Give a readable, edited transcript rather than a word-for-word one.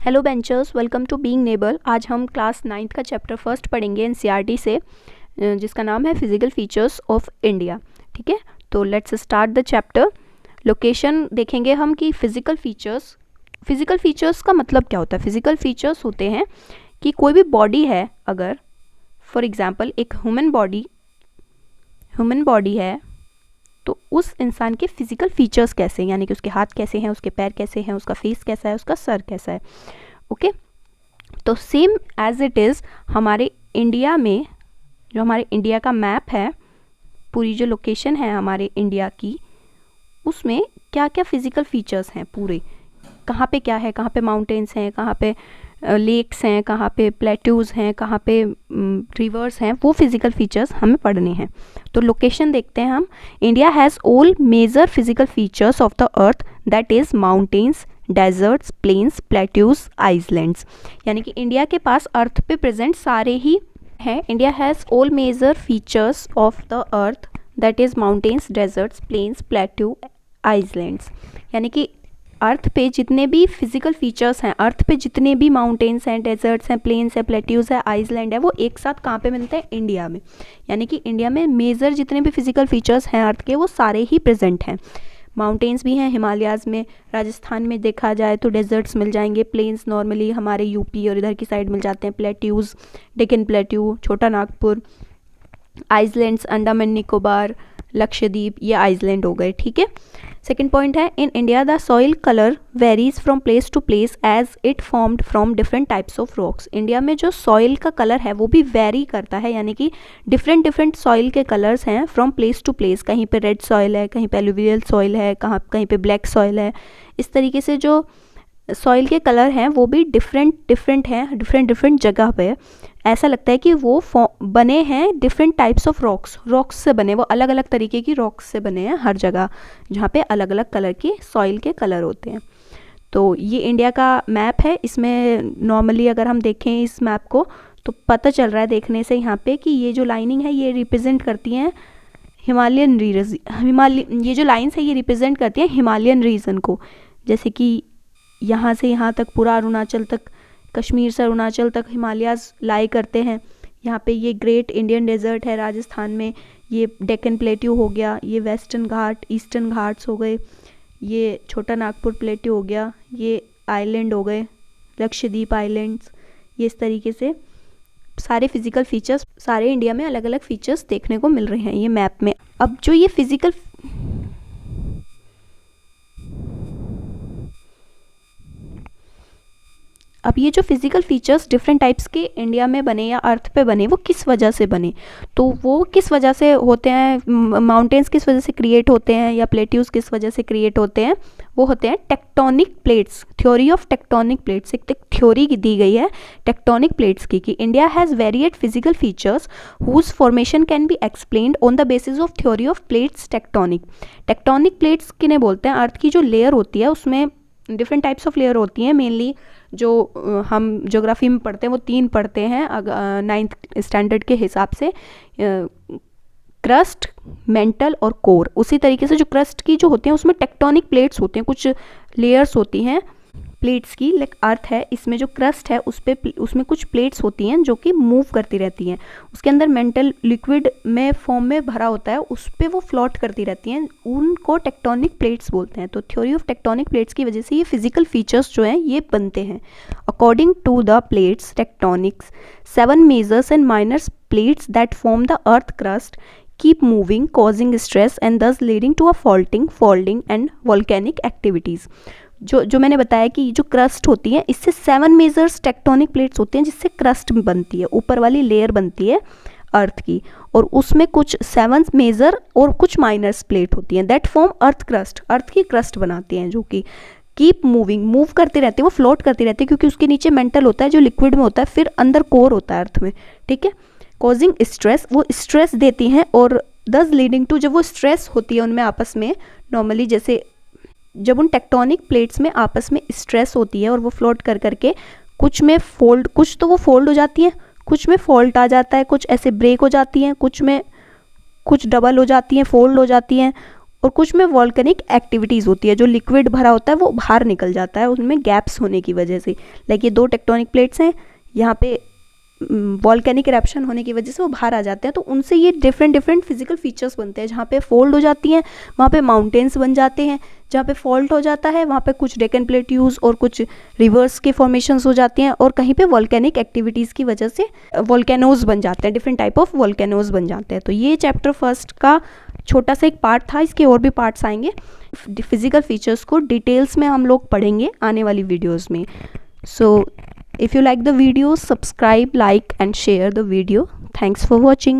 Hello benchers, welcome to being able. आज हम class 9th का चैप्टर फर्स्ट पढ़ेंगे एनसीईआरटी से, जिसका नाम है फिजिकल फीचर्स ऑफ इंडिया। ठीक है, तो let's start the chapter. Location देखेंगे हम कि फिजिकल फीचर्स का मतलब क्या होता है। फिजिकल फीचर्स होते हैं कि कोई भी बॉडी है, अगर फॉर एग्जांपल एक ह्यूमन बॉडी है, तो उस इंसान के फिजिकल फीचर्स कैसे हैं, यानी कि उसके हाथ कैसे हैं, उसके पैर कैसे हैं, उसका फेस कैसा है, उसका सर कैसा है। ओके, तो सेम एज इट इज़ हमारे इंडिया में, जो हमारे इंडिया का मैप है, पूरी जो लोकेशन है हमारे इंडिया की, उसमें क्या क्या फिजिकल फीचर्स हैं, पूरे कहाँ पे क्या है, कहाँ पे माउंटेन्स हैं, कहाँ पे लेक्स हैं, कहाँ पे प्लेट्यूज़ हैं, कहाँ पे रिवर्स हैं, वो फिजिकल फीचर्स हमें पढ़ने हैं। तो लोकेशन देखते हैं हम। India has all major physical features of the earth, that is mountains, deserts, plains, plateaus, islands. यानी कि इंडिया के पास अर्थ पे प्रेजेंट सारे ही हैं। India has all major features of the earth, that is mountains, deserts, plains, plateau, islands. यानी कि अर्थ पे जितने भी फिजिकल फीचर्स हैं, अर्थ पे जितने भी माउंटेन्स हैं, डेजर्ट्स हैं, प्लेन्स हैं, प्लेट्यूज़ है, आइसलैंड है, वो एक साथ कहाँ पे मिलते हैं? इंडिया में। यानी कि इंडिया में मेजर जितने भी फिजिकल फीचर्स हैं अर्थ के, वो सारे ही प्रेजेंट हैं। माउंटेन्स भी हैं हिमालयाज़ में, राजस्थान में देखा जाए तो डेजर्ट्स मिल जाएंगे, प्लेन्स नॉर्मली हमारे यूपी और इधर की साइड मिल जाते हैं, plateaus, Deccan plateau, Chota Nagpur, islands, Andaman Nicobar, Lakshadweep, ये आइसलैंड हो गए। ठीक है, सेकेंड पॉइंट है, in India the soil colour varies from place to place as it formed from different types of rocks. India में जो सॉइल का कलर है वो भी वेरी करता है, यानी कि डिफरेंट सॉइल के कलर्स हैं फ्रॉम प्लेस टू प्लेस। कहीं पे रेड सॉइल है, कहीं पे एलुवियल सॉइल है, कहीं पे ब्लैक सॉइल है। इस तरीके से जो सॉइल के कलर हैं वो भी डिफरेंट हैं, डिफरेंट जगह पे। ऐसा लगता है कि वो बने हैं डिफरेंट टाइप्स ऑफ रॉक्स से बने, वो अलग अलग तरीके की रॉक्स से बने हैं हर जगह, जहाँ पे अलग अलग कलर के सॉइल के कलर होते हैं। तो ये इंडिया का मैप है। इसमें नॉर्मली अगर हम देखें इस मैप को तो पता चल रहा है देखने से यहाँ पे कि ये जो लाइनिंग है ये रिप्रेजेंट करती हैं ये जो लाइन्स है ये रिप्रेजेंट करती हैं हिमालयन रीजन को। जैसे कि यहाँ से यहाँ तक पूरा अरुणाचल तक, कश्मीर से अरुणाचल तक हिमालयाज़ लाई करते हैं। यहाँ पे ये ग्रेट इंडियन डेजर्ट है राजस्थान में, ये डेक्कन प्लेट्यू हो गया, ये वेस्टर्न घाट, ईस्टर्न घाट्स हो गए, ये छोटा नागपुर प्लेट्यू हो गया, ये आइलैंड हो गए, लक्षद्वीप आइलैंड्स। ये इस तरीके से सारे फिजिकल फीचर्स, सारे इंडिया में अलग अलग फीचर्स देखने को मिल रहे हैं ये मैप में। अब जो ये फिजिकल फीचर्स डिफरेंट टाइप्स के इंडिया में बने या अर्थ पे बने, वो किस वजह से बने, तो वो किस वजह से होते हैं, माउंटेन्स किस वजह से क्रिएट होते हैं या प्लेट्यूज किस वजह से क्रिएट होते हैं, वो होते हैं tectonic plates. Theory of tectonic plates, एक थ्योरी दी गई है टेक्टोनिक प्लेट्स की, कि India has variate physical features whose formation can be explained on the basis of theory of plates tectonic. Tectonic plates किन्हें बोलते हैं? अर्थ की जो लेयर होती है उसमें डिफरेंट टाइप्स ऑफ लेयर होती हैं। मेनली जो हम ज्योग्राफी में पढ़ते हैं वो 3 पढ़ते हैं 9th स्टैंडर्ड के हिसाब से, क्रस्ट, मेंटल और कोर। उसी तरीके से जो क्रस्ट की जो होती हैं उसमें टेक्टोनिक प्लेट्स होते हैं, कुछ लेयर्स होती हैं प्लेट्स की। लाइक अर्थ है, इसमें जो क्रस्ट है उसमें कुछ प्लेट्स होती हैं जो कि मूव करती रहती हैं। उसके अंदर मेंटल लिक्विड में फॉर्म में भरा होता है, उस पर वो फ्लोट करती रहती हैं, उनको टेक्टोनिक प्लेट्स बोलते हैं। तो थ्योरी ऑफ टेक्टोनिक प्लेट्स की वजह से ये फिजिकल फीचर्स जो हैं ये बनते हैं। According to the plates tectonics, 7 majors and minor plates that form the earth crust keep moving, causing stress and thus leading to a folding and volcanic activities। जो मैंने बताया कि जो क्रस्ट होती है इससे 7 मेजर्स टेक्टोनिक प्लेट्स होते हैं जिससे क्रस्ट बनती है, ऊपर वाली लेयर बनती है अर्थ की, और उसमें कुछ 7 मेजर और कुछ माइनर्स प्लेट होती हैं दैट फॉर्म अर्थ क्रस्ट, अर्थ की क्रस्ट बनाती हैं, जो कि कीप मूविंग, मूव करती रहती है, वो फ्लोट करती रहती है, क्योंकि उसके नीचे मेंटल होता है जो लिक्विड में होता है, फिर अंदर कोर होता है अर्थ में। ठीक है, कॉजिंग स्ट्रेस, वो स्ट्रेस देती हैं, और दस लीडिंग टू, जब वो स्ट्रेस होती है उनमें आपस में, नॉर्मली जैसे जब उन टेक्टोनिक प्लेट्स में आपस में स्ट्रेस होती है और वो फ्लोट कर करके कुछ में फोल्ड, कुछ तो वो फोल्ड हो जाती हैं, कुछ में फॉल्ट आ जाता है, कुछ ऐसे ब्रेक हो जाती हैं, कुछ में कुछ डबल हो जाती हैं, फोल्ड हो जाती हैं, और कुछ में वॉल्केनिक एक्टिविटीज़ होती है, जो लिक्विड भरा होता है वो बाहर निकल जाता है उनमें गैप्स होने की वजह से। लाइक ये 2 टेक्टोनिक प्लेट्स हैं, यहाँ पे वॉल्केनिक इरप्शन होने की वजह से वो बाहर आ जाते हैं, तो उनसे ये डिफरेंट डिफरेंट फिजिकल फीचर्स बनते हैं। जहाँ पे फोल्ड हो जाती हैं वहाँ पे माउंटेन्स बन जाते हैं, जहाँ पे फॉल्ट हो जाता है वहाँ पे कुछ डेकन प्लेट्यूज और कुछ रिवर्स के फॉर्मेशंस हो जाती हैं, और कहीं पे वॉल्केनिक एक्टिविटीज़ की वजह से वॉल्केनोज बन जाते हैं, डिफरेंट टाइप ऑफ वॉल्केनोज बन जाते हैं। तो ये चैप्टर फर्स्ट का छोटा सा एक पार्ट था, इसके और भी पार्ट्स आएंगे। फिजिकल फीचर्स को डिटेल्स में हम लोग पढ़ेंगे आने वाली वीडियोज़ में। सो if you like the video, subscribe, like and share the video. Thanks for watching.